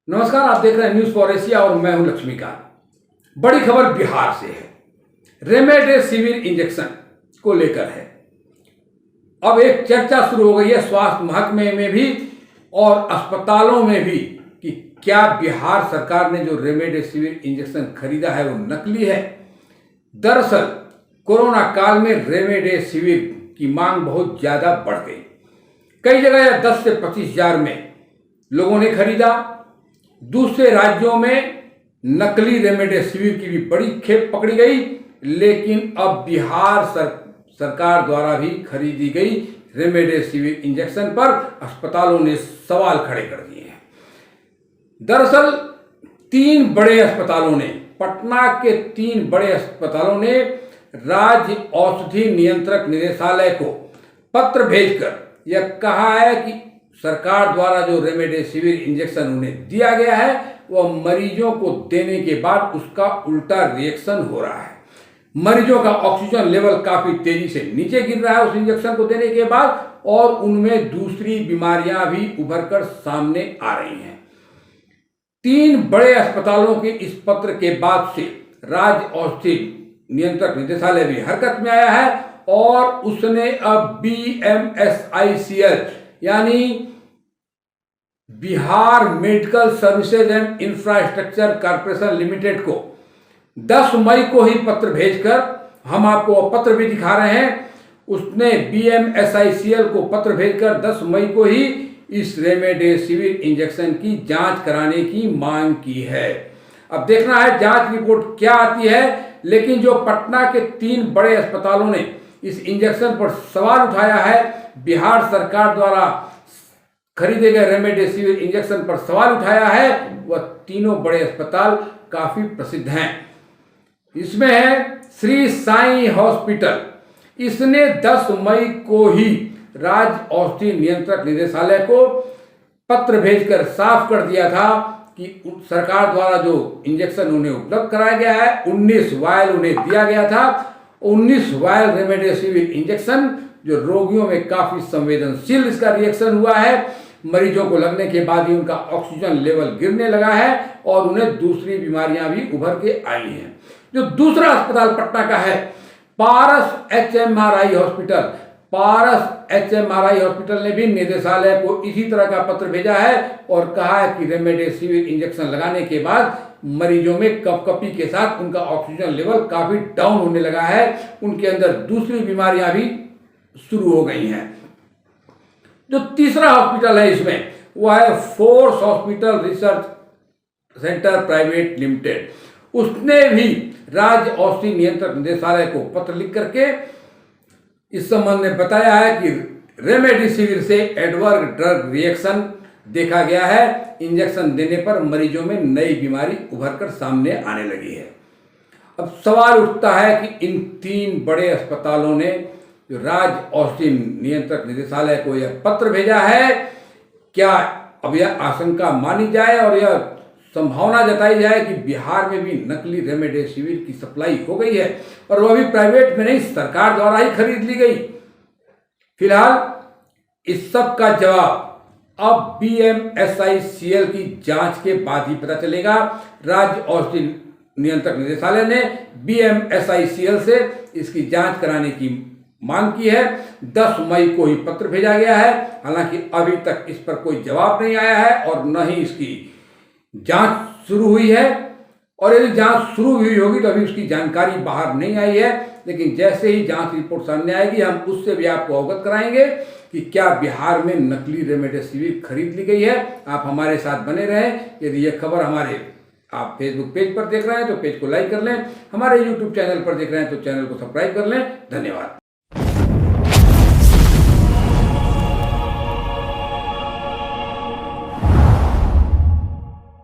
नमस्कार, आप देख रहे हैं न्यूज फॉर एशिया और मैं हूं लक्ष्मीकांत। बड़ी खबर बिहार से है। रेमडेसिविर इंजेक्शन को लेकर है। अब एक चर्चा शुरू हो गई है स्वास्थ्य महकमे में भी और अस्पतालों में भी कि क्या बिहार सरकार ने जो रेमडेसिविर इंजेक्शन खरीदा है वो नकली है। दरअसल कोरोना काल में रेमडेसिविर की मांग बहुत ज्यादा बढ़ गई। कई जगह 10 से 25 हजार में लोगों ने खरीदा। दूसरे राज्यों में नकली रेमडेसिविर की भी बड़ी खेप पकड़ी गई, लेकिन अब बिहार सरकार द्वारा भी खरीदी गई रेमडेसिविर इंजेक्शन पर अस्पतालों ने सवाल खड़े कर दिए हैं। दरअसल 3 बड़े अस्पतालों ने, पटना के 3 बड़े अस्पतालों ने राज्य औषधि नियंत्रक निदेशालय को पत्र भेजकर यह कहा है कि सरकार द्वारा जो रेमडेसिविर इंजेक्शन उन्हें दिया गया है वह मरीजों को देने के बाद उसका उल्टा रिएक्शन हो रहा है। मरीजों का ऑक्सीजन लेवल काफी तेजी से नीचे गिर रहा है उस इंजेक्शन को देने के बाद, और उनमें दूसरी बीमारियां भी उभर कर सामने आ रही हैं। 3 बड़े अस्पतालों के इस पत्र के बाद से राज्य औषधि नियंत्रक निदेशालय भी हरकत में आया है और उसने अब BMSICL यानी Bihar medical services and infrastructure corporation limited को 10 मई को ही पत्र भेजकर, हम आपको पत्र भी दिखा रहे हैं, उसने BMSICL को पत्र भेजकर 10 मई को ही इस रेमडेसिविर इंजेक्शन की जांच कराने की मांग की है। अब देखना है जांच रिपोर्ट क्या आती है, लेकिन जो पटना के 3 बड़े अस्पतालों ने इस इंजेक्शन पर सवाल उठाया है, बिहार सरकार द्वारा खरीदे गए रेमडेसिविर इंजेक्शन पर सवाल उठाया है, वह तीनों बड़े अस्पताल काफी प्रसिद्ध हैं। इसमें है श्री साईं हॉस्पिटल। इसने 10 मई को ही राज्य औषधि नियंत्रक निदेशालय को पत्र भेजकर साफ कर दिया था कि सरकार द्वारा जो इंजेक्शन उन्हें उपलब्ध कराया गया है, 19 वायल उन्हें दिया गया था। 19 वायल रेमडेसिविर इंजेक्शन जो रोगियों में काफी संवेदनशील इसका रिएक्शन हुआ है, मरीजों को लगने के बाद ही उनका ऑक्सीजन लेवल गिरने लगा है और उन्हें दूसरी बीमारियां भी उभर के आई हैं। जो दूसरा अस्पताल पटना का है पारस HMRI हॉस्पिटल, पारस HMRI हॉस्पिटल ने भी निदेशालय को इसी तरह का पत्र भेजा है और कहा है कि रेमडेसिविर इंजेक्शन लगाने के बाद मरीजों में कपकपी के साथ उनका ऑक्सीजन लेवल काफी डाउन होने लगा है, उनके अंदर दूसरी बीमारियां भी शुरू हो गई हैं। जो तीसरा हॉस्पिटल है इसमें वह है force hospital research centre private limited. उसने भी राज्य औषधि नियंत्रक निदेशालय को पत्र लिख करके इस संबंध में बताया है कि रेमडेसिविर से एडवर्स ड्रग रिएक्शन देखा गया है। इंजेक्शन देने पर मरीजों में नई बीमारी उभर कर सामने आने लगी है। अब सवाल उठता है कि इन 3 बड़े अस्पतालों ने जो राज्य औषधि नियंत्रक निदेशालय को यह पत्र भेजा है, क्या अब यह आशंका मानी जाए और यह संभावना जताई जाए कि बिहार में भी नकली रेमडेसिविर की सप्लाई हो गई है और वह भी प्राइवेट में नहीं, सरकार द्वारा ही खरीद ली गई। फिलहाल इस सब का जवाब अब BMSICL की जांच के बाद ही पता चलेगा। राज्य औषधि नियंत्रक निदेशालय ने BMSICL से इसकी जांच कराने की मांग की है। 10 मई को ही पत्र भेजा गया है। हालांकि अभी तक इस पर कोई जवाब नहीं आया है और न ही इसकी जांच शुरू हुई है, और यदि जांच शुरू हुई होगी तो अभी उसकी जानकारी बाहर नहीं आई है। लेकिन जैसे ही जांच रिपोर्ट सामने आएगी हम उससे भी आपको अवगत कराएंगे कि क्या बिहार में नकली रेमडेसिविर खरीद ली गई है। आप हमारे साथ बने रहें। यदि यह खबर हमारे आप फेसबुक पेज पर देख रहे हैं तो पेज को लाइक कर लें, हमारे यूट्यूब चैनल पर देख रहे हैं तो चैनल को सब्सक्राइब कर लें। धन्यवाद।